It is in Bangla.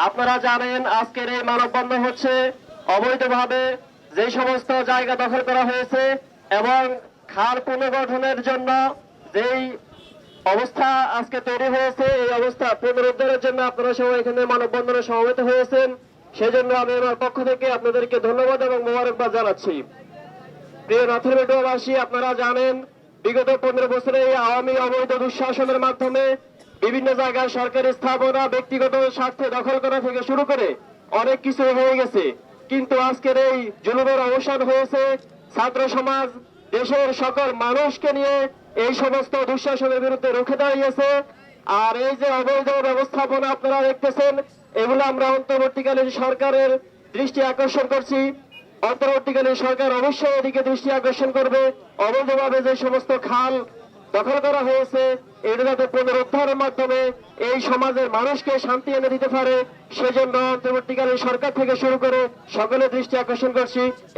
আপনারা জানেন আজকের এই মানববন্ধন হচ্ছে অবৈধভাবে যে সমস্ত জায়গা দখল করা হয়েছে এবং খাল পুনর্গঠনের জন্য যেই অবস্থা আজকে তৈরি হয়েছে, এই অবস্থা পুনরুদ্ধারের জন্য আপনারা সবাই এখানে মানববন্ধনে সমবেত হয়েছেন। সেজন্য আমি আমার পক্ষ থেকে আপনাদেরকে ধন্যবাদ এবং মোবারকবাদ জানাচ্ছি। প্রিয় নাথুরবাসী, আপনারা জানেন বিগত 15 বছরে এই আওয়ামী অবৈধ দুঃশাসনের মাধ্যমে বিভিন্ন জায়গায় সরকারি স্থাপনা ব্যক্তিগত স্বার্থে দখল করা থেকে শুরু করে অনেক কিছু হয়ে গেছে, কিন্তু আজকের এই জুলুমের অবসান হয়েছে। ছাত্র সমাজ দেশের সকল মানুষকে নিয়ে এই সমস্ত দুঃশাসনের বিরুদ্ধে রুখে দাঁড়িয়েছে। আর এই যে অবৈধ ব্যবস্থাপনা আপনারা দেখতেছেন, এগুলো আমরা অন্তর্বর্তীকালীন সরকারের দৃষ্টি আকর্ষণ করছি। অন্তর্বর্তীকালীন সরকার অবশ্যই এদিকে দৃষ্টি আকর্ষণ করবে। অবৈধভাবে যে সমস্ত খাল দখল করা হয়েছে, এটা যাতে পুনরুদ্ধারের মাধ্যমে এই সমাজের মানুষকে শান্তি এনে দিতে পারে, সেজন্য অন্তর্বর্তীকালীন সরকার থেকে শুরু করে সকলের দৃষ্টি আকর্ষণ করছি।